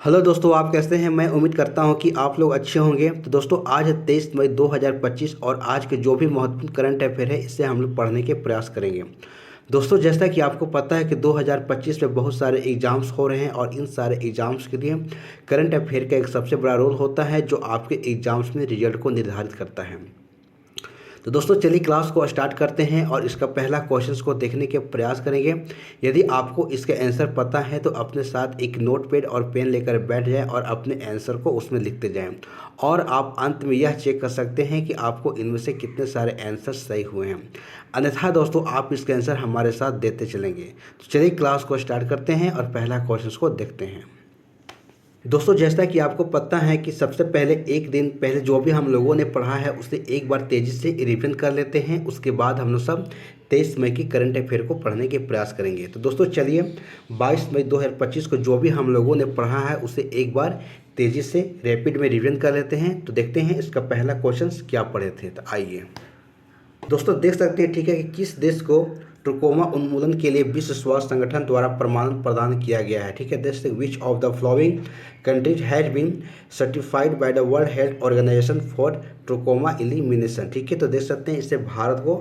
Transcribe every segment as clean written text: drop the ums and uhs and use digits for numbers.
Hello दोस्तों, आप कैसे हैं। मैं उम्मीद करता हूं कि आप लोग अच्छे होंगे। तो दोस्तों, आज है 23 मई 2025 और आज के जो भी महत्वपूर्ण करंट अफेयर है इससे हम लोग पढ़ने के प्रयास करेंगे। दोस्तों, जैसा कि आपको पता है कि 2025 में बहुत सारे एग्जाम्स हो रहे हैं और इन सारे एग्जाम्स के लिए करंट अफेयर का एक सबसे बड़ा रोल होता है जो आपके एग्जाम्स में रिजल्ट को निर्धारित करता है। तो दोस्तों, चलिए क्लास को स्टार्ट करते हैं और इसका पहला क्वेश्चन को देखने के प्रयास करेंगे। यदि आपको इसके आंसर पता है तो अपने साथ एक नोट पैड और पेन लेकर बैठ जाएं और अपने आंसर को उसमें लिखते जाएं और आप अंत में यह चेक कर सकते हैं कि आपको इनमें से कितने सारे आंसर सही हुए हैं। अन्यथा दोस्तों, आप इसके आंसर हमारे साथ देते चलेंगे। तो चलिए क्लास को स्टार्ट करते हैं और पहला क्वेश्चन को देखते हैं। दोस्तों, जैसा कि आपको पता है कि सबसे पहले एक दिन पहले जो भी हम लोगों ने पढ़ा है उसे एक बार तेज़ी से रिवीजन कर लेते हैं। उसके बाद हम लोग सब 23 मई की करंट अफेयर को पढ़ने के प्रयास करेंगे। तो दोस्तों चलिए 22 मई 2025 को जो भी हम लोगों ने पढ़ा है उसे एक बार तेज़ी से रैपिड में रिवीजन कर लेते हैं। तो देखते हैं इसका पहला क्वेश्चन क्या पढ़े थे। तो आइए दोस्तों, देख सकते हैं ठीक है कि किस देश को ट्रोकोमा उन्मूलन के लिए विश्व स्वास्थ्य संगठन द्वारा प्रमाणन प्रदान किया गया है। ठीक है, देख सकते which of the following countries has been certified by the World Health Organisation for trachoma elimination. ठीक है, तो देख सकते हैं इससे भारत को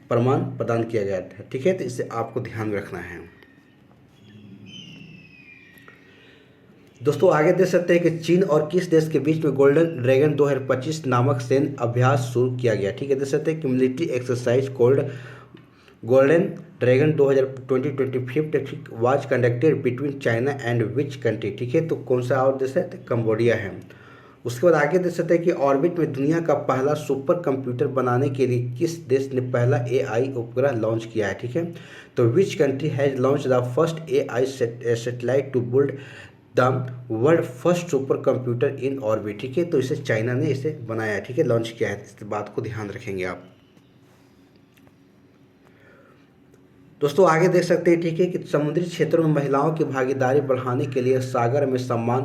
प्रमाण प्रदान किया गया है। ठीक है, तो इसे आपको ध्यान में रखना है। दोस्तों, आगे देख सकते हैं कि चीन और किस देश के बीच में गोल्डन ड्रैगन 2025 नामक सैन्य अभ्यास शुरू किया गया। ठीक है, देख सकते हैं कि military exercise cold golden dragon 2025 was conducted between China and which country. ठीक है, तो कौन सा और देश है? तो कंबोडिया है। उसके बाद आगे देख सकते हैं कि ऑर्बिट में दुनिया का पहला सुपर कंप्यूटर बनाने के लिए किस देश ने पहला एआई उपग्रह लॉन्च किया है। ठीक है, तो which country has launch the first AI satellite to build the world first supercomputer in orbit. ठीक है, तो इसे चाइना ने इसे बनाया है। ठीक है, लॉन्च किया है। इस बात को ध्यान रखेंगे आप। दोस्तों, आगे देख सकते हैं ठीक है कि समुद्री क्षेत्रों में महिलाओं की भागीदारी बढ़ाने के लिए सागर में सम्मान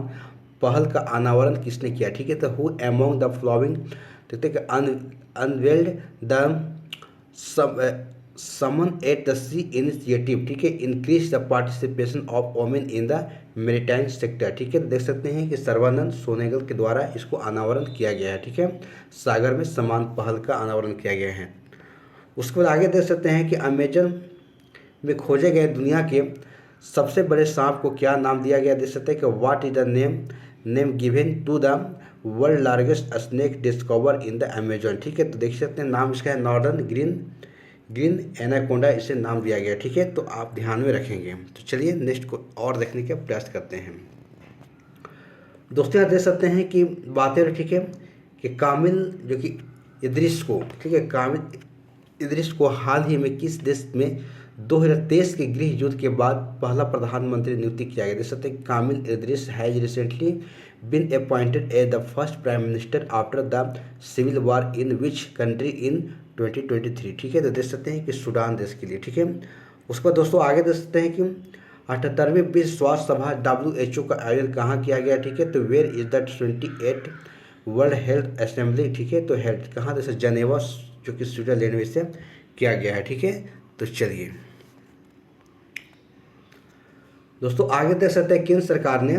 पहल का अनावरण किसने किया। ठीक है, तो हु एमोंग द फ्लोइंग देखते हैं कि unveiled the summon at the sea initiative. ठीक है, increase the participation of women in the maritime sector. ठीक है, देख सकते हैं कि सर्बानंद सोनेगल के द्वारा इसको अनावरण किया गया है। ठीक है, सागर में समान पहल का अनावरण किया गया है। उसके बाद आगे देख सकते हैं कि अमेजन में खोजे गए दुनिया के सबसे बड़े सांप को क्या नाम दिया गया। देख सकते हैं कि what is the name given to the world largest snake discover in the Amazon. ठीक है, तो देख सकते हैं नाम इसका है नॉर्दर्न ग्रीन एनाकोंडा, इसे नाम दिया गया। ठीक है, तो आप ध्यान में रखेंगे। तो चलिए नेक्स्ट को और देखने का प्रयास करते हैं। दोस्तों, यहाँ देख सकते हैं कि बातें ठीक है कि कामिल जो कि इदरिस को ठीक है कामिल इदरिस को हाल ही में किस देश में 2023 के गृह युद्ध के बाद पहला प्रधानमंत्री नियुक्ति किया गया। देख सकते हैं Kamil Idris has recently been appointed as the first prime minister after the civil war in which country in 2023। ठीक है, तो देख सकते हैं कि सूडान देश के लिए। ठीक है, उसके बाद दोस्तों आगे देख सकते हैं कि 78वीं विश्व स्वास्थ्य सभा WHO का आयोजन कहाँ किया गया। ठीक है, तो where is the 28 World Health Assembly. ठीक है, तो हेल्थ कहाँ जैसे जनेवा जो कि स्विट्जरलैंड में से किया गया है। ठीक है, तो चलिए दोस्तों आगे देख सकते हैं केंद्र सरकार ने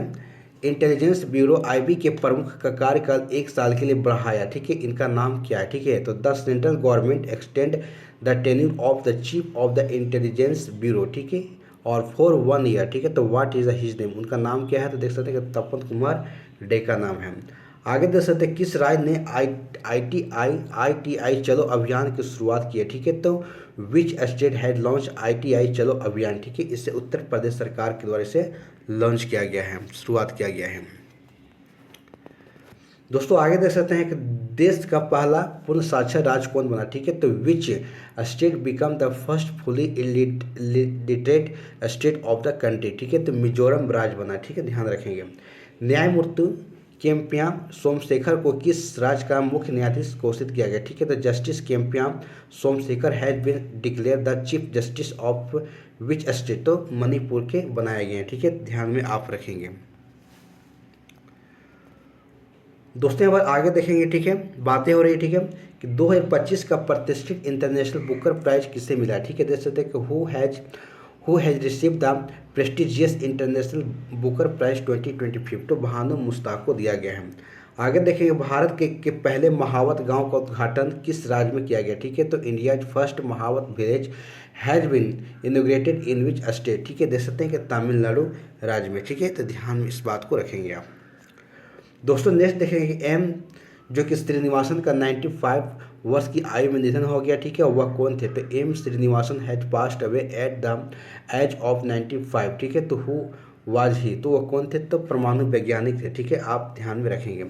इंटेलिजेंस ब्यूरो IB के प्रमुख का कार्यकाल 1 साल के लिए बढ़ाया। ठीक है, इनका नाम क्या है। ठीक है, तो the central government extend the tenure of the chief of the intelligence bureau. ठीक है, और फॉर 1 ईयर। ठीक है, तो व्हाट इज हिज नेम, उनका नाम क्या है। तो देख सकते हैं कि तपन कुमार डे का नाम है। आगे देख सकते हैं किस राज्य ने ITI चलो अभियान की शुरुआत की है। ठीक है, तो which state had launch ITI चलो अभियान। ठीक है, इससे उत्तर प्रदेश सरकार के द्वारा इसे लॉन्च किया गया है, शुरुआत किया गया है। दोस्तों आगे देख सकते हैं कि देश का पहला पूर्ण साक्षर राज्य कौन बना। ठीक है, तो which state become the first fully illiterate state of the country. ठीक है, तो मिजोरम राज्य बना। ठीक है, ध्यान रखेंगे। न्यायमूर्ति केम्पियाम सोमशेखर को किस राज्य का मुख्य न्यायाधीश घोषित किया गया। ठीक है, तो justice Kempaiah Somashekar has been declare the chief justice of which state, तो मणिपुर के बनाए गए हैं। ठीक है, ध्यान में आप रखेंगे। दोस्तों यहाँ पर आगे देखेंगे। ठीक है, बातें हो रही है। ठीक है, कि 2025 का प्रतिष्ठित इंटरनेशनल बुकर प्राइज किसे मिला। ठीक है, देख सकते हैं कि who has receive the prestigious International Booker Prize 2025 तो भानु मुश्ताक को दिया गया है। आगे देखेंगे भारत के पहले महावत गांव का उद्घाटन किस राज्य में किया गया, ठीक है। तो India first mahout village has been inaugurated in which state, ठीक है। देख सकते हैं कि तमिलनाडु राज्य में, ठीक है। तो ध्यान में इस बात को रखेंगे आप। दोस्तों नेक्स्ट देखेंगे कि एम जो कि श्रीनिवासन का 95 वर्ष की आयु में निधन हो गया, ठीक है। वह कौन थे, तो M Srinivasan has passed away at the age of 95, ठीक है। तो हु वाज ही, तो वह कौन थे, तो परमाणु वैज्ञानिक थे, ठीक है। आप ध्यान में रखेंगे।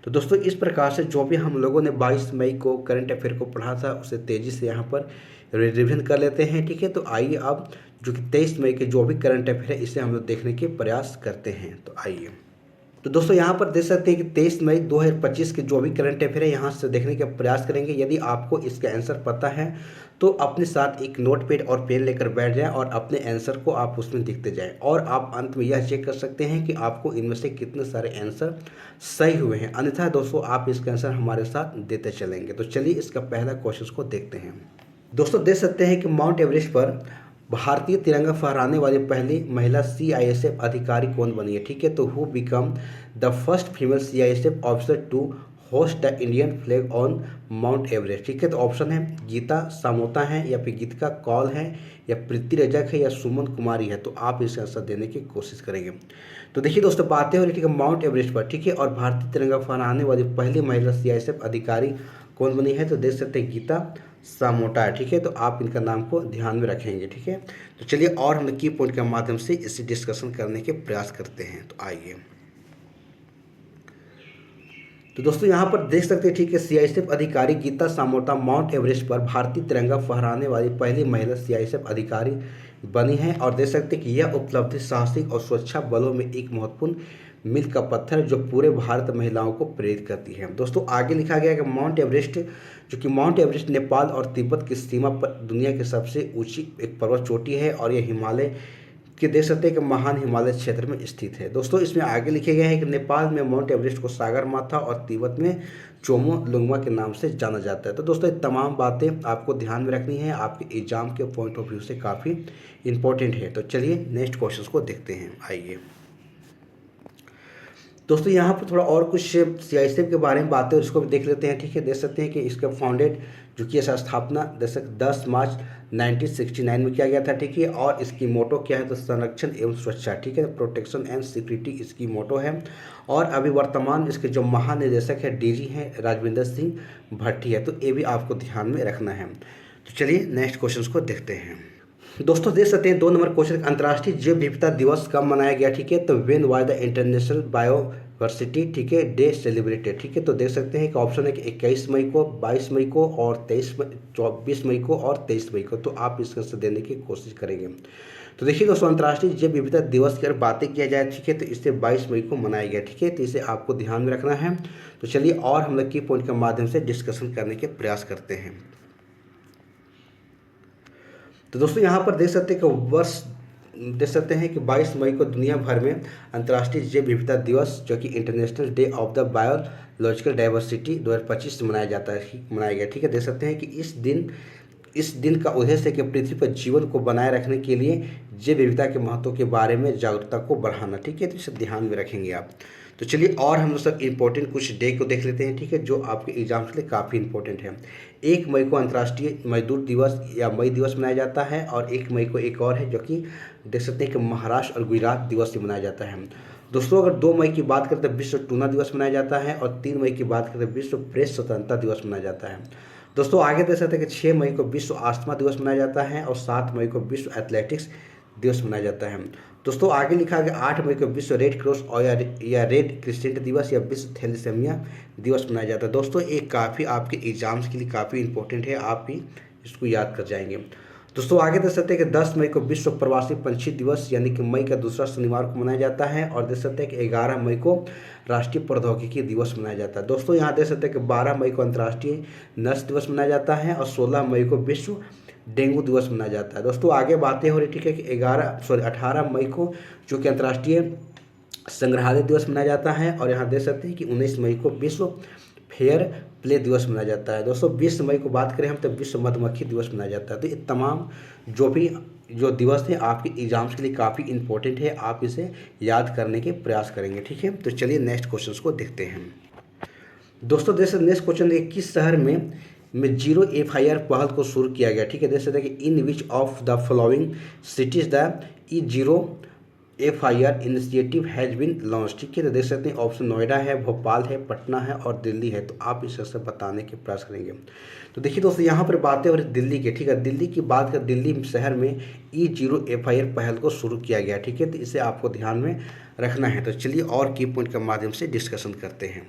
तो दोस्तों इस प्रकार से जो भी हम लोगों ने 22 मई को करंट अफेयर को पढ़ा था उसे तेज़ी से यहाँ पर रिविजन कर लेते हैं, ठीक है। तो आइए अब जो कि 23 मई के जो भी करंट अफेयर है इसे हम लोग देखने के प्रयास करते हैं। तो आइए, तो दोस्तों यहाँ पर देख सकते हैं कि 23 मई 2025 के जो भी करंट अफेयर है यहाँ से देखने का प्रयास करेंगे। यदि आपको इसका आंसर पता है तो अपने साथ एक नोटपैड और पेन लेकर बैठ जाएं और अपने आंसर को आप उसमें लिखते जाएं, और आप अंत में यह चेक कर सकते हैं कि आपको इनमें से कितने सारे आंसर सही हुए हैं। अन्यथा दोस्तों आप इसका आंसर हमारे साथ देते चलेंगे। तो चलिए इसका पहला क्वेश्चन को देखते हैं। दोस्तों देख सकते हैं कि माउंट एवरेस्ट पर भारतीय तिरंगा फहराने वाली पहली महिला CISF अधिकारी कौन बनी है, ठीक है। तो who become the first female CISF officer to host the Indian flag on Mount Everest, ठीक है। तो ऑप्शन है गीता सामोता है, या फिर गीतिका कौल है, या प्रीति रजक है, या सुमन कुमारी है। तो आप इसे आंसर देने की कोशिश करेंगे। तो देखिए दोस्तों बातें हो रही, ठीक है, माउंट एवरेस्ट पर, ठीक है, और भारतीय तिरंगा फहराने वाली पहली महिला CISF अधिकारी कौन बनी है, तो देख सकते हैं गीता सामोटा है, ठीक है। तो आप इनका नाम को ध्यान में रखेंगे, ठीक है। तो चलिए और हम की पॉइंट के माध्यम से इसे डिस्कशन करने के प्रयास करते हैं। तो आइए, तो दोस्तों यहाँ पर देख सकते हैं, ठीक है, CISF अधिकारी गीता सामोटा माउंट एवरेस्ट पर भारतीय तिरंगा फहराने वाली पहली महिला CISF अधिकारी बनी है, और देख सकते हैं कि यह उपलब्धि साहसिक और सुरक्षा बलों में एक महत्वपूर्ण मील का पत्थर जो पूरे भारत महिलाओं को प्रेरित करती है। दोस्तों आगे लिखा गया है कि माउंट एवरेस्ट जो कि माउंट एवरेस्ट नेपाल और तिब्बत की सीमा पर दुनिया की सबसे ऊंची एक पर्वत चोटी है, और यह हिमालय के देख सकते हैं कि महान हिमालय क्षेत्र में स्थित है। दोस्तों इसमें आगे लिखे गए हैं कि नेपाल में माउंट एवरेस्ट को सागर माथा और तिब्बत में चोमो लुंगमा के नाम से जाना जाता है। तो दोस्तों ये तमाम बातें आपको ध्यान में रखनी है, आपके एग्जाम के पॉइंट ऑफ व्यू से काफ़ी इंपॉर्टेंट है। तो चलिए नेक्स्ट क्वेश्चन को देखते हैं। आइए दोस्तों यहाँ पर थोड़ा और कुछ CISF के बारे में बातें उसको भी देख लेते हैं, ठीक है। देख सकते हैं कि इसका फाउंडेड जो कि इसका स्थापना 10 मार्च 1969 में किया गया था, ठीक है। और इसकी मोटो क्या है, तो संरक्षण एवं सुरक्षा, ठीक है, प्रोटेक्शन एंड सिक्योरिटी इसकी मोटो है। और अभी वर्तमान इसके जो महानिदेशक है DG हैं राजविंदर सिंह भट्टी है। तो ये भी आपको ध्यान में रखना है। तो चलिए नेक्स्ट क्वेश्चन को देखते हैं। दोस्तों देख सकते हैं 2 नंबर क्वेश्चन, अंतर्राष्ट्रीय जैव विविधता दिवस कब मनाया गया, ठीक है। तो when was the international Bioversity, ठीक है, डे सेलिब्रेटेड, ठीक है। तो देख सकते हैं कि ऑप्शन है कि 21 मई को, 22 मई को, और 24 मई को और 23 मई को। तो आप इसका आंसर देने की कोशिश करेंगे। तो देखिए दोस्तों अंतर्राष्ट्रीय जैव विविधता दिवस की अगर बातें किया जाए, ठीक है, तो इसे 22 मई को मनाया गया, ठीक है। तो इसे आपको ध्यान में रखना है। तो चलिए और हम लोग की पॉइंट के माध्यम से डिस्कशन करने के प्रयास करते हैं। तो दोस्तों यहाँ पर देख सकते हैं कि देख सकते हैं कि 22 मई को दुनिया भर में अंतर्राष्ट्रीय जैव विविधता दिवस जो कि international day of the biological diversity 2025 मनाया गया, ठीक है। देख सकते हैं कि इस दिन का उद्देश्य है कि पृथ्वी पर जीवन को बनाए रखने के लिए जैव विविधता के महत्व के बारे में जागरूकता को बढ़ाना, ठीक है। तो इसे ध्यान में रखेंगे आप। तो चलिए और हम लोग सब इम्पोर्टेंट कुछ डे को देख लेते हैं, ठीक है, जो आपके एग्जाम के लिए काफ़ी इंपॉर्टेंट है। 1 मई को अंतर्राष्ट्रीय मजदूर दिवस या मई दिवस मनाया जाता है, और 1 मई को एक और है जो कि देख सकते हैं कि महाराष्ट्र और गुजरात दिवस से मनाया जाता है। दोस्तों अगर 2 मई की बात करें तो विश्व टूना दिवस मनाया जाता है, और 3 मई की बात करें तो विश्व प्रेस स्वतंत्रता दिवस मनाया जाता है। दोस्तों आगे देख सकते हैं कि 6 मई को विश्व आस्थमा दिवस मनाया जाता है, और 7 मई को विश्व एथलेटिक्स दिवस मनाया जाता है। दोस्तों आगे लिखा गया 8 मई को विश्व रेड क्रॉस और या रेड क्रिसेंट दिवस या विश्व थैलेसीमिया दिवस मनाया जाता है। दोस्तों ये काफ़ी आपके एग्जाम्स के लिए काफ़ी इंपॉर्टेंट है, आप भी इसको याद कर जाएंगे। दोस्तों आगे देख सकते हैं कि 10 मई को विश्व प्रवासी पंछी दिवस यानी कि मई का दूसरा शनिवार को मनाया जाता है, और देख सकते हैं कि 11 मई को राष्ट्रीय प्रौद्योगिकी दिवस मनाया जाता है। दोस्तों यहाँ देख सकते हैं कि 12 मई को अंतर्राष्ट्रीय नर्स दिवस मनाया जाता है, और 16 मई को विश्व डेंगू दिवस मनाया जाता है। दोस्तों आगे बातें हो रही, ठीक है, कि 18 मई को जो कि अंतर्राष्ट्रीय संग्रहालय दिवस मनाया जाता है, और यहाँ देख सकते हैं कि 19 मई को विश्व फेयर प्ले दिवस मनाया जाता है। दोस्तों 20 मई को बात करें हम तो विश्व मधुमक्खी दिवस मनाया जाता है। तो ये तमाम जो दिवस है आपके एग्जाम्स के लिए काफ़ी इंपॉर्टेंट है, आप इसे याद करने के प्रयास करेंगे। ठीक है, तो चलिए नेक्स्ट क्वेश्चन को देखते हैं। दोस्तों जैसे नेक्स्ट क्वेश्चन देखिए, किस शहर में जीरो FIR पहल को शुरू किया गया। ठीक है, देख सकते हैं कि in which of the following cities the zero FIR initiative has been launch. ठीक है, तो देख सकते हैं ऑप्शन नोएडा है, भोपाल है, पटना है और दिल्ली है। तो आप इसे से बताने के प्रयास करेंगे। तो देखिए दोस्तों यहाँ पर बातें हो रही दिल्ली के। ठीक है, दिल्ली की बात कर, दिल्ली शहर में जीरो FIR पहल को शुरू किया गया। ठीक है, तो इसे आपको ध्यान में रखना है। तो चलिए और की पॉइंट के माध्यम से डिस्कशन करते हैं।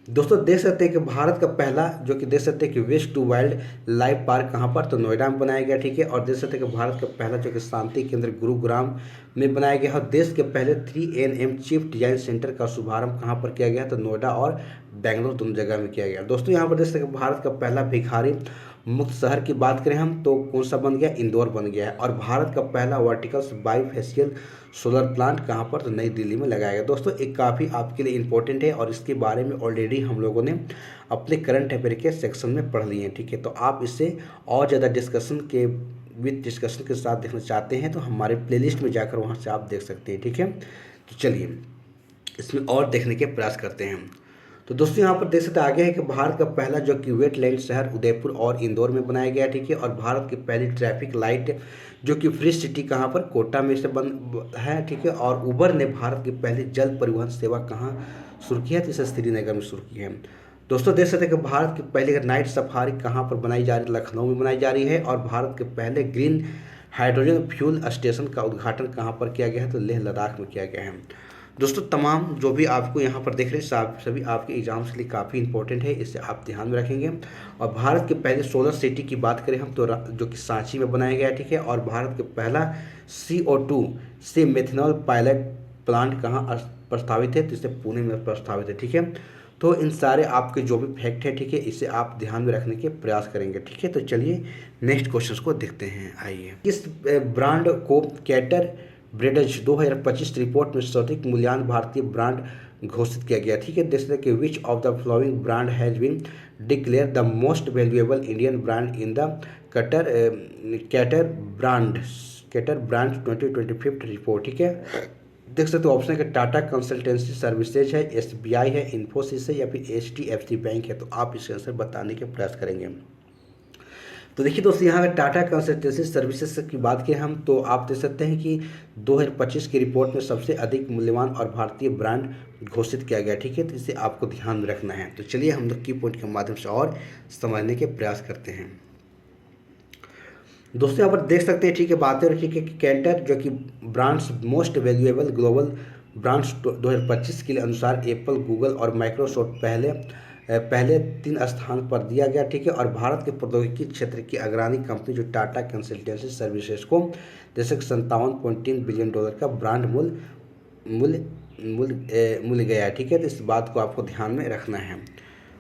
दोस्तों देख सकते हैं कि भारत का पहला जो कि देख सकते हैं कि waste to wildlife park कहाँ पर, तो नोएडा में बनाया गया। ठीक है, और देख सकते हैं कि भारत का पहला जो कि शांति केंद्र गुरुग्राम में बनाया गया। और देश के पहले 3NM चीफ डिजाइन सेंटर का शुभारंभ कहाँ पर किया गया, तो नोएडा और बेंगलोर दोनों जगह में किया गया। दोस्तों यहाँ पर देख सकते हैं कि भारत का पहला भिखारी मुक्त शहर की बात करें हम तो कौन सा बन गया, इंदौर बन गया है। और भारत का पहला वर्टिकल बाईफेशियल सोलर प्लांट कहाँ पर, तो नई दिल्ली में लगाया गया। दोस्तों एक काफ़ी आपके लिए इंपॉर्टेंट है और इसके बारे में ऑलरेडी हम लोगों ने अपने करंट अफेयर के सेक्शन में पढ़ लिए हैं। ठीक है, तो आप इससे और ज़्यादा डिस्कशन के साथ देखना चाहते हैं तो हमारे प्लेलिस्ट में जाकर वहाँ से आप देख सकते हैं। ठीक है, तो चलिए इसमें और देखने के प्रयास करते हैं। तो दोस्तों यहाँ पर देख सकते हैं आगे है कि भारत का पहला जो कि वेटलैंड शहर उदयपुर और इंदौर में बनाया गया। ठीक है, और भारत की पहली ट्रैफिक लाइट जो कि फ्री सिटी कहाँ पर, कोटा में से बन है। ठीक है, और उबर ने भारत की पहली जल परिवहन सेवा कहाँ शुरू की है, तो इसे श्रीनगर में शुरू की है। दोस्तों देख सकते हैं कि भारत की पहली नाइट सफारी कहाँ पर बनाई जा रही है, लखनऊ में बनाई जा रही है। और भारत के पहले ग्रीन हाइड्रोजन फ्यूल स्टेशन का उद्घाटन कहाँ पर किया गया है, तो लेह लद्दाख में किया गया है। दोस्तों तमाम जो भी आपको यहाँ पर देख रहे हैं सभी आपके एग्जाम्स के लिए काफ़ी इंपॉर्टेंट है, इसे आप ध्यान में रखेंगे। और भारत के पहले सोलर सिटी की बात करें हम तो जो कि सांची में बनाया गया। ठीक है, और भारत के पहला CO2 से मेथनॉल पायलट प्लांट कहाँ प्रस्तावित है, तो इसे पुणे में प्रस्तावित है। ठीक है, तो इन सारे आपके जो भी फैक्ट है, ठीक है, इसे आप ध्यान में रखने के प्रयास करेंगे। ठीक है, तो चलिए नेक्स्ट क्वेश्चन को देखते हैं। आइए, किस ब्रांड को कैटर ब्रेडज 2025 रिपोर्ट में सर्वाधिक मूल्यवान भारतीय ब्रांड घोषित किया गया। ठीक है, देख सकते हैं कि which of the following brand has been declare the most valuable Indian brand in the Kantar brand 2025 report. ठीक है, देख सकते हो ऑप्शन है कि टाटा कंसल्टेंसी सर्विसेज है, SBI है, इन्फोसिस है या फिर HDFC बैंक है। तो आप इसके आंसर बताने के प्रयास करेंगे। तो देखिए दोस्तों यहाँ टाटा कंसल्टेंसी सर्विसेज की बात करें हम तो आप देख सकते हैं कि 2025 की रिपोर्ट में सबसे अधिक मूल्यवान और भारतीय ब्रांड घोषित किया गया। ठीक है, तो इसे आपको ध्यान में रखना है। तो चलिए हम लोग की पॉइंट के माध्यम से और समझने के प्रयास करते हैं। दोस्तों यहाँ पर देख सकते हैं, ठीक है, बातें रखी कि कैंटर जो कि brands most valuable global brands 2025 के लिए अनुसार एप्पल, गूगल और माइक्रोसॉफ्ट पहले 3 स्थान पर दिया गया। ठीक है, और भारत के प्रौद्योगिकी क्षेत्र की अग्रणी कंपनी जो टाटा कंसल्टेंसी सर्विसेज को जैसे $57.3 बिलियन का ब्रांड मूल्य गया है। ठीक है, तो इस बात को आपको ध्यान में रखना है।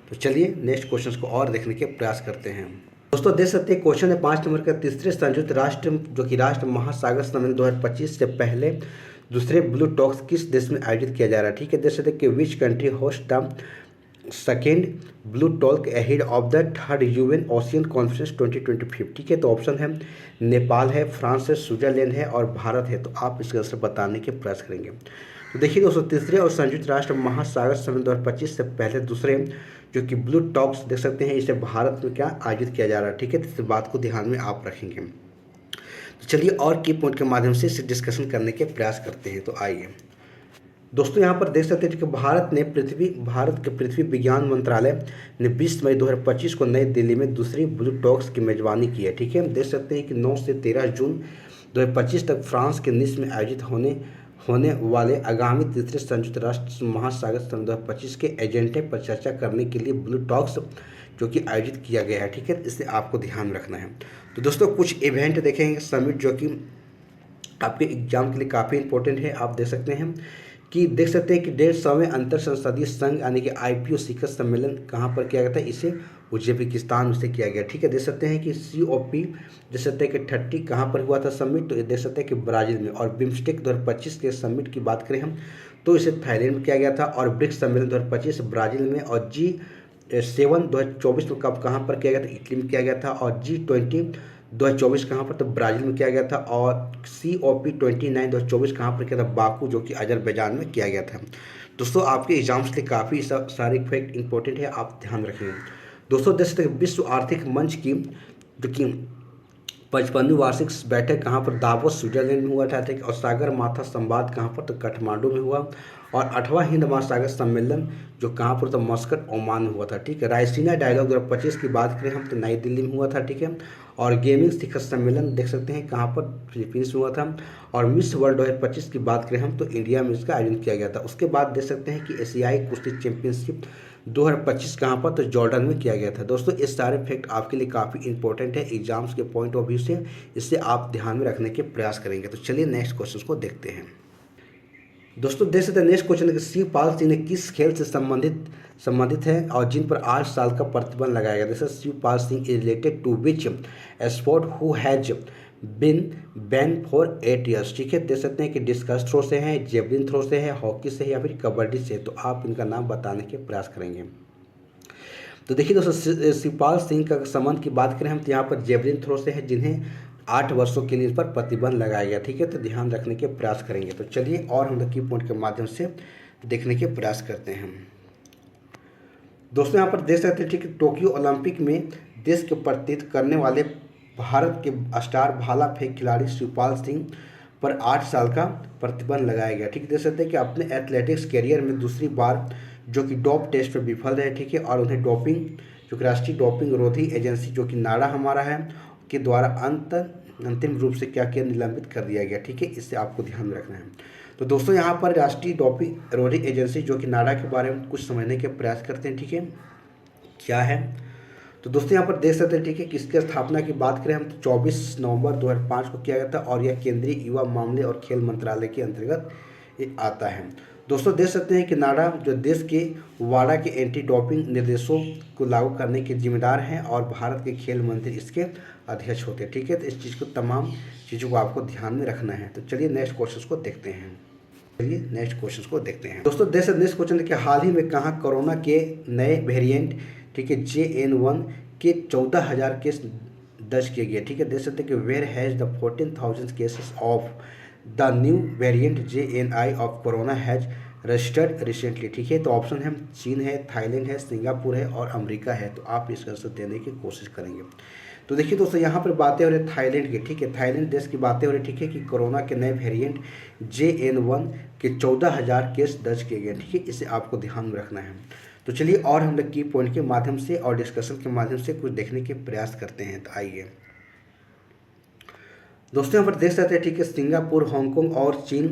तो चलिए नेक्स्ट क्वेश्चन को और देखने के प्रयास करते हैं। दोस्तों देख सकते हैं क्वेश्चन है 5 नंबर का, तीसरे संयुक्त राष्ट्र जो कि राष्ट्र महासागर सम्मेलन 2025 से पहले दूसरे ब्लू टॉक्स किस देश में आयोजित किया जा रहा है। ठीक है, देख सकते हैं कि which country host the second blue talk ahead of the third UN ocean conference 2025। ठीक है, तो ऑप्शन है नेपाल है, फ्रांस है, स्विट्जरलैंड है और भारत है। तो आप इसका आंसर बताने के प्रयास करेंगे। तो देखिए दोस्तों तीसरे और संयुक्त राष्ट्र महासागर सम्मेलन 2025 से पहले दूसरे जो कि ब्लू टॉक्स देख सकते हैं इसे भारत में क्या आयोजित किया जा रहा है। ठीक है, तो इस बात को ध्यान में आप रखेंगे। तो चलिए और की पॉइंट के माध्यम से इसे डिस्कशन करने के प्रयास करते हैं। तो आइए दोस्तों यहाँ पर देख सकते हैं कि भारत के पृथ्वी विज्ञान मंत्रालय ने 20 मई 2025 को नई दिल्ली में दूसरी ब्लू टॉक्स की मेजबानी की है। ठीक है, देख सकते हैं कि 9 से 13 जून 2025 तक फ्रांस के निस में आयोजित होने वाले आगामी तीसरे संयुक्त राष्ट्र महासागर सम्मेलन 2025 के एजेंडे पर चर्चा करने के लिए ब्लू टॉक्स जो कि आयोजित किया गया है। ठीक है, इसे आपको ध्यान रखना है। तो दोस्तों कुछ इवेंट देखेंगे समिट जो कि आपके एग्जाम के लिए काफ़ी इंपॉर्टेंट है। आप देख सकते हैं कि 150वें अंतर संसदीय संघ यानी कि IPO शिखर सम्मेलन कहाँ पर किया गया था, इसे उज्बेकिस्तान से किया गया। ठीक है, देख सकते हैं कि COP देख सकते हैं कि 30 कहाँ पर हुआ था समिट, तो देख सकते हैं कि ब्राज़ील में। और बिम्स्टेक 2025 के समिट की बात करें हम तो इसे थाईलैंड में किया गया था। और ब्रिक्स सम्मेलन 2025 ब्राज़ील में, और G7 2024 में कब कहाँ पर किया गया था, इटली में किया गया था। और G20 2024 कहाँ पर, तो ब्राज़ील में किया गया था। और COP29 2024 कहाँ पर किया था, बाकू जो कि अजरबैजान में किया गया था। दोस्तों आपके एग्जाम्स के लिए काफ़ी सारे फैक्ट इंपॉर्टेंट है, आप ध्यान रखेंगे। दोस्तों देश तक विश्व आर्थिक मंच की जो कि 55वीं वार्षिक बैठक कहाँ पर, दावोस स्विट्जरलैंड में हुआ था, ठीक। और सागर माथा संवाद कहाँ पर, तो काठमांडू में हुआ। और 8वां हिंद महासागर सम्मेलन जो कहाँ पर, तो मस्कट ओमान में हुआ था, ठीक है। रायसीना डायलॉग 2025 की बात करें हम तो नई दिल्ली में हुआ था, ठीक है। और गेमिंग शिखर सम्मेलन देख सकते हैं कहाँ पर, फिलीपींस में हुआ था। और मिस वर्ल्ड 2025 की बात करें हम तो इंडिया में इसका आयोजन किया गया था। उसके बाद देख सकते हैं कि एशियाई कुश्ती चैंपियनशिप 2025 कहाँ पर, तो जॉर्डन में किया गया था। दोस्तों ये सारे फैक्ट आपके लिए काफ़ी इंपॉर्टेंट है एग्जाम्स के पॉइंट ऑफ व्यू से, इससे आप ध्यान में रखने के प्रयास करेंगे। तो चलिए नेक्स्ट क्वेश्चन को देखते हैं। दोस्तों देख सकते हैं नेक्स्ट क्वेश्चन है, शिवपाल सिंह ने किस खेल से संबंधित है और जिन पर 8 साल का प्रतिबंध लगाया गया। जैसे Shivpal Singh is related to which sport who has bin ban for 8 years, ठीक है। देख सकते हैं कि डिस्कस थ्रो से है, जेवलिन थ्रो से है, हॉकी से है या फिर कबड्डी से। तो आप इनका नाम बताने के प्रयास करेंगे। तो देखिए दोस्तों शिवपाल सिंह का संबंध की बात करें हम तो यहाँ पर जेवलिन थ्रो से है, जिन्हें 8 वर्षों के लिए इस पर प्रतिबंध लगाया गया, ठीक है। तो ध्यान रखने के प्रयास करेंगे। तो चलिए और हम की पॉइंट के माध्यम से देखने के प्रयास करते हैं। दोस्तों यहाँ पर देख सकते हैं, ठीक है, टोक्यो ओलंपिक में देश के प्रतिनिधित्व करने वाले भारत के स्टार भाला फेंक खिलाड़ी शिवपाल सिंह पर 8 साल का प्रतिबंध लगाया गया, ठीक है। देख सकते हैं कि अपने एथलेटिक्स कैरियर में दूसरी बार जो कि डोप टेस्ट में विफल रहे, ठीक है। और उन्हें डोपिंग जो कि राष्ट्रीय डोपिंग रोधी एजेंसी जो कि नाडा हमारा है के द्वारा अंतिम रूप से क्या किया, निलंबित कर दिया गया, ठीक है। इससे आपको ध्यान में रखना है। तो दोस्तों यहाँ पर राष्ट्रीय डोपिंग रोधी एजेंसी जो कि नाडा के बारे में कुछ समझने के प्रयास करते हैं, ठीक है, क्या है। तो दोस्तों यहाँ पर देख सकते हैं, ठीक है, कि इसकी स्थापना की बात करें हम तो 24 नवंबर 2005 को किया गया था। और यह केंद्रीय युवा मामले और खेल मंत्रालय के अंतर्गत आता है। दोस्तों देख सकते हैं कि नाडा जो देश के वाडा के एंटी डोपिंग निर्देशों को लागू करने के जिम्मेदार हैं और भारत के खेल मंत्री इसके अध्यक्ष होते हैं, ठीक है। तो इस चीज़ को तमाम चीज़ों को आपको ध्यान में रखना है। तो चलिए नेक्स्ट क्वेश्चन को देखते हैं। दोस्तों देश नेक्स्ट क्वेश्चन देखिए, हाल ही में कहाँ कोरोना के नए वेरिएंट, ठीक है, JN1 के 14,000 केस दर्ज किए गए, ठीक है। देख सकते हैं कि where has the 14,000 cases of the new variant JNI of corona has registered recently, ठीक है। तो ऑप्शन है चीन है, थाईलैंड है, सिंगापुर है और अमेरिका है। तो आप इसका आंसर देने की कोशिश करेंगे। तो देखिए दोस्तों यहाँ पर बातें हो रही थाईलैंड की, ठीक है, थाईलैंड देश की बातें हो रही, ठीक है, कि कोरोना के नए वेरिएंट JN1 के 14,000 केस दर्ज किए गए, ठीक है। इसे आपको ध्यान में रखना है। तो चलिए और हम लोग की पॉइंट के माध्यम से और डिस्कशन के माध्यम से कुछ देखने के प्रयास करते हैं। तो आइए दोस्तों यहाँ पर देख सकते हैं, ठीक है, सिंगापुर, हांगकांग और चीन।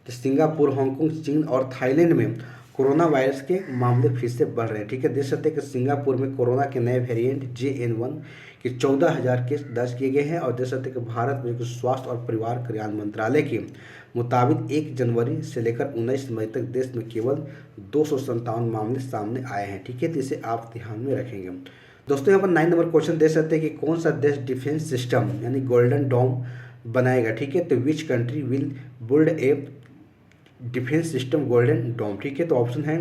तो सिंगापुर, हांगकांग, चीन और थाईलैंड में कोरोना वायरस के मामले फिर से बढ़ रहे हैं, ठीक है। देख सकते हैं कि सिंगापुर में कोरोना के नए वेरिएंट JN1 के 14,000 केस दर्ज किए गए हैं। और देख सकते हैं कि भारत में स्वास्थ्य और परिवार कल्याण मंत्रालय के मुताबिक 1 जनवरी से लेकर 19 मई तक देश में केवल 257 मामले सामने आए हैं, ठीक है। तो इसे आप ध्यान में रखेंगे। दोस्तों यहाँ पर 9 नंबर क्वेश्चन दे सकते हैं कि कौन सा देश डिफेंस सिस्टम यानी गोल्डन डोम बनाएगा, ठीक है। तो which country will build a defence system golden dome, ठीक है। तो ऑप्शन है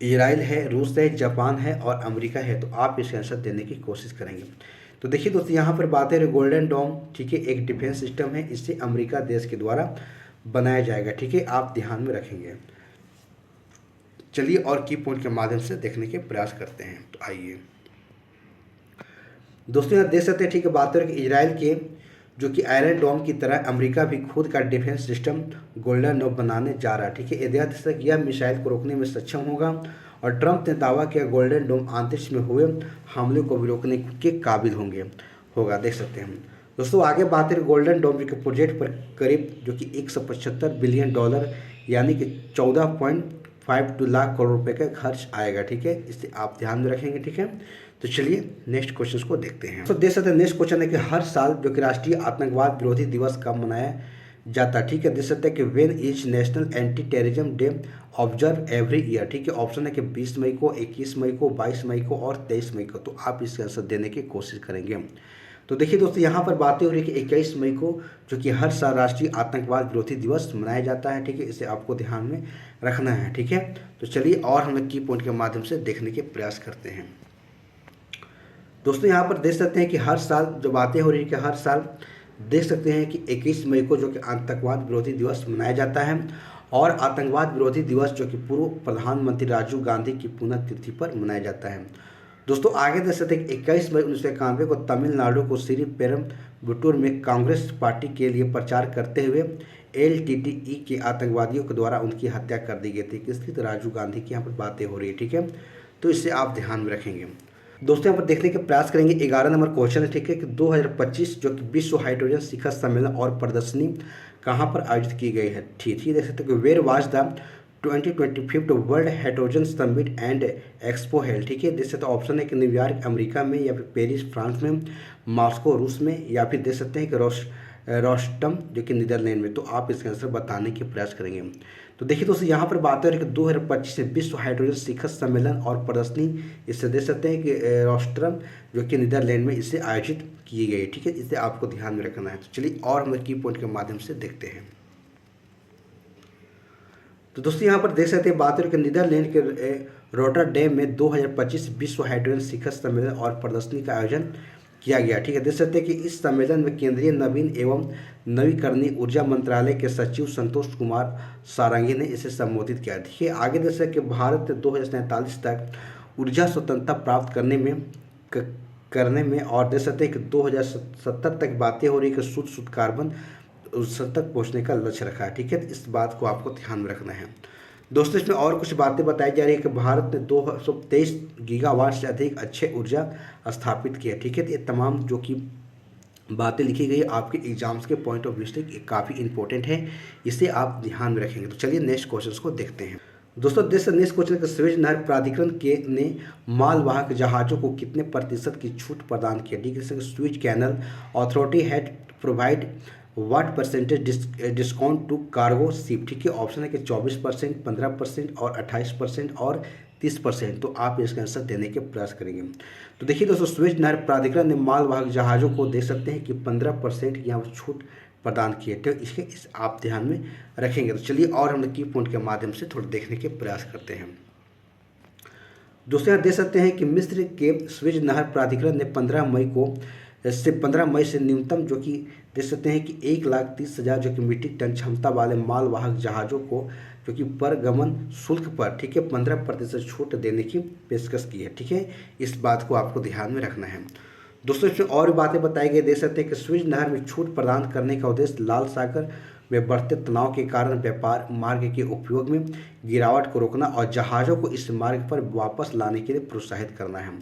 इजराइल है, रूस है, जापान है और अमेरिका है। तो आप इसका आंसर देने की कोशिश करेंगे। तो देखिए दोस्तों यहाँ पर बात है गोल्डन डोम, ठीक है, एक डिफेंस सिस्टम है, इसे अमेरिका देश के द्वारा बनाया जाएगा, ठीक है। आप ध्यान में रखेंगे। चलिए और की पॉइंट के माध्यम से देखने के प्रयास करते हैं। तो आइए दोस्तों यहाँ देख सकते हैं, ठीक है, बात है कि इजराइल के जो कि आयरन डोम की तरह अमेरिका भी खुद का डिफेंस सिस्टम गोल्डन डोम बनाने जा रहा है, ठीक है। यह मिसाइल को रोकने में सक्षम होगा और ट्रंप ने दावा किया गोल्डन डोम अंतरिक्ष में हुए हमले को भी रोकने के काबिल होगा। देख सकते हैं हम दोस्तों आगे बात है गोल्डन डोम के प्रोजेक्ट पर करीब जो कि $175 बिलियन यानी कि 14.52 लाख करोड़ रुपए का खर्च आएगा, ठीक है। इसे आप ध्यान में रखेंगे, ठीक है। तो चलिए नेक्स्ट क्वेश्चन को देखते हैं। तो देख सकते हैं नेक्स्ट क्वेश्चन है कि हर साल जो कि राष्ट्रीय आतंकवाद विरोधी दिवस कब मनाया जाता है, ठीक है। देख सकते हैं कि when is national anti terrorism day observe every year, ठीक है। ऑप्शन है कि 20 मई को, 21 मई को, 22 मई को और 23 मई को। तो आप इसका आंसर देने की कोशिश करेंगे। तो देखिए दोस्तों, यहाँ पर बातें हो रही है कि 21 मई को जो कि हर साल राष्ट्रीय आतंकवाद विरोधी दिवस मनाया जाता है, ठीक है। इसे आपको ध्यान में रखना है, ठीक है। तो चलिए और हम लोग की पॉइंट के माध्यम से देखने के प्रयास करते हैं। दोस्तों यहाँ पर देख सकते हैं कि हर साल जो बातें हो रही है कि हर साल देख सकते हैं कि 21 मई को जो कि आतंकवाद विरोधी दिवस मनाया जाता है, और आतंकवाद विरोधी दिवस जो कि पूर्व प्रधानमंत्री राजीव गांधी की पुण्यतिथि पर मनाया जाता है। दोस्तों आगे देख सकते हैं कि 21 मई 1991 को तमिलनाडु को श्रीपेरुम्बटूर में कांग्रेस पार्टी के लिए प्रचार करते हुए LTTE के आतंकवादियों के द्वारा उनकी हत्या कर दी गई थी। किसकी? तो राजीव गांधी की यहाँ पर बातें हो रही है, ठीक है। तो इसे आप ध्यान में रखेंगे। दोस्तों यहाँ पर देखने के प्रयास करेंगे। 11 नंबर क्वेश्चन है, ठीक है, कि 2025 जो कि विश्व हाइड्रोजन शिखर सम्मेलन और प्रदर्शनी कहाँ पर आयोजित की गई है। ठीक है, देख सकते हैं कि where was the 2025 World Hydrogen Summit and Expo held. ठीक है, देख सकते हैं ऑप्शन है कि न्यूयॉर्क अमेरिका में, या फिर पेरिस फ्रांस में, मॉस्को रूस में, या फिर देख सकते हैं कि रोस्टम जो कि नीदरलैंड में। तो आप इसका आंसर बताने के प्रयास करेंगे। तो देखिए दोस्तों यहाँ पर बात हो रही है कि 2025 में विश्व हाइड्रोजन शिखर सम्मेलन और प्रदर्शनी, इससे देख सकते हैं कि रोस्टरम जो कि नीदरलैंड में इसे आयोजित की गई। ठीक है, इसे आपको ध्यान में रखना है। तो चलिए और हम की पॉइंट के माध्यम से देखते हैं। तो दोस्तों यहाँ पर देख सकते हैं बात हो रही है कि नीदरलैंड के रोटरडैम में 2025 विश्व हाइड्रोजन शिखर सम्मेलन और प्रदर्शनी का आयोजन किया गया। ठीक है, देख सकते हैं कि इस सम्मेलन में केंद्रीय नवीन एवं नवीकरणीय ऊर्जा मंत्रालय के सचिव संतोष कुमार सारंगी ने इसे संबोधित किया। ठीक है, आगे देख सकते हैं कि भारत 2047 तक ऊर्जा स्वतंत्रता प्राप्त करने में और देख सकते हैं कि 2070 तक बातें हो रही है कि शुद्ध कार्बन तक पहुँचने का लक्ष्य रखा है। ठीक है, तो इस बात को आपको ध्यान में रखना है। दोस्तों इसमें और कुछ बातें बताई जा रही है कि भारत ने 223 गीगावाट से अधिक अच्छे ऊर्जा स्थापित किया। ठीक है, तो ये तमाम जो कि बातें लिखी गई आपके एग्जाम्स के पॉइंट ऑफ व्यू से काफ़ी इंपॉर्टेंट है, इसे आप ध्यान में रखेंगे। तो चलिए नेक्स्ट क्वेश्चन को देखते हैं। दोस्तों नेक्स्ट क्वेश्चन का स्वेज नहर प्राधिकरण के ने मालवाहक जहाज़ों को कितने प्रतिशत की छूट प्रदान की। ठीक है, Suez Canal Authority had provide what percentage discount to cargo ship. ठीक है, ऑप्शन है कि 24%, 15% और 28% और 30%। तो आप इसका आंसर देने के प्रयास करेंगे। तो देखिए दोस्तों, स्वेज नहर प्राधिकरण ने मालवाहक जहाज़ों को देख सकते हैं कि 15% की यहाँ पर छूट प्रदान की है। तो इस आप ध्यान में रखेंगे। तो चलिए और हम की पॉइंट के माध्यम से थोड़ा देखने के प्रयास करते हैं। दोस्तों यहाँ देख सकते हैं कि मिस्र के स्वेज नहर प्राधिकरण ने 15 मई से न्यूनतम जो कि देख सकते हैं कि 1,30,000 जो कि मीट्रिक टन क्षमता वाले मालवाहक जहाज़ों को जो कि परगमन शुल्क पर, ठीक है, 15% छूट देने की पेशकश की है। ठीक है, इस बात को आपको ध्यान में रखना है। दोस्तों इसमें और बातें बताई गई। देख सकते हैं कि स्वेज नहर में छूट प्रदान करने का उद्देश्य लाल सागर में बढ़ते तनाव के कारण व्यापार मार्ग के उपयोग में गिरावट को रोकना और जहाज़ों को इस मार्ग पर वापस लाने के लिए प्रोत्साहित करना है।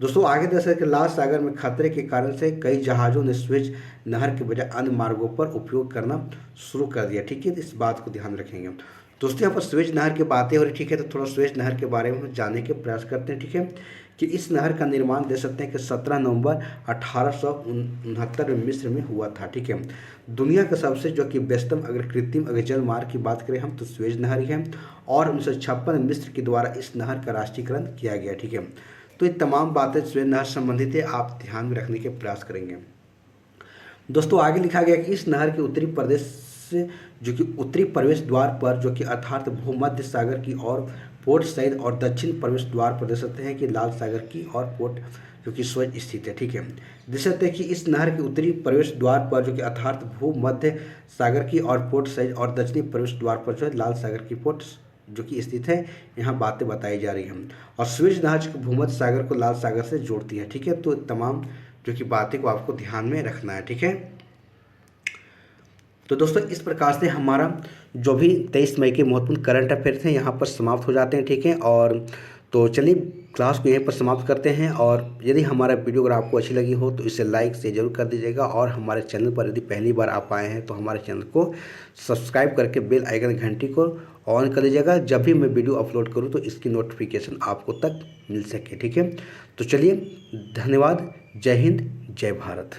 दोस्तों आगे देख सकते हैं कि लाल सागर में खतरे के कारण से कई जहाज़ों ने स्वेज नहर के बजाय अन्य मार्गों पर उपयोग करना शुरू कर दिया। ठीक है, इस बात को ध्यान रखेंगे। दोस्तों यहाँ पर स्वेज नहर की बातें हो रही, ठीक है, तो थोड़ा स्वेज नहर के बारे में जानने के प्रयास करते हैं। ठीक है, कि इस नहर का निर्माण देख सकते हैं कि 17 नवंबर 1869 में मिस्र में हुआ था। ठीक है, दुनिया का सबसे जो कि व्यस्तम अगर कृत्रिम अगर जल मार्ग की बात करें हम तो स्वेज नहर ही है, और 1956 में मिस्र के द्वारा इस नहर का राष्ट्रीयकरण किया गया। ठीक है, तो ये तमाम बातें स्वेज नहर संबंधित है, आप ध्यान में रखने के प्रयास करेंगे। दोस्तों आगे लिखा गया कि इस नहर के उत्तरी प्रदेश से जो कि उत्तरी प्रवेश द्वार पर जो कि अर्थात भूमध्य सागर की और पोर्ट सईद और दक्षिण प्रवेश द्वार पर देख सकते हैं कि लाल सागर की और पोर्ट जो कि स्वेज स्थित है। ठीक है, देख सकते हैं कि इस नहर के उत्तरी प्रवेश द्वार पर जो कि अर्थात भूमध्य सागर की और पोर्ट सईद और दक्षिणी प्रवेश द्वार पर जो है लाल सागर की पोर्ट जो कि स्थित है, यहाँ बातें बताई जा रही हैं। और स्वेज नहर भूमध्य सागर को लाल सागर से जोड़ती है। ठीक है, तो तमाम जो कि बातें को आपको ध्यान में रखना है। ठीक है, तो दोस्तों इस प्रकार से हमारा जो भी 23 मई के महत्वपूर्ण करंट अफेयर्स हैं यहाँ पर समाप्त हो जाते हैं। ठीक है, और तो चलिए क्लास को यहीं पर समाप्त करते हैं। और यदि हमारा वीडियो अगर आपको अच्छी लगी हो तो इसे लाइक से जरूर कर दीजिएगा, और हमारे चैनल पर यदि पहली बार आप आए हैं तो हमारे चैनल को सब्सक्राइब करके बेल आइकन घंटी को ऑन कर लीजिएगा। जब भी मैं वीडियो अपलोड करूँ तो इसकी नोटिफिकेशन आपको तक मिल सके। ठीक है, तो चलिए धन्यवाद। जय हिंद, जय भारत।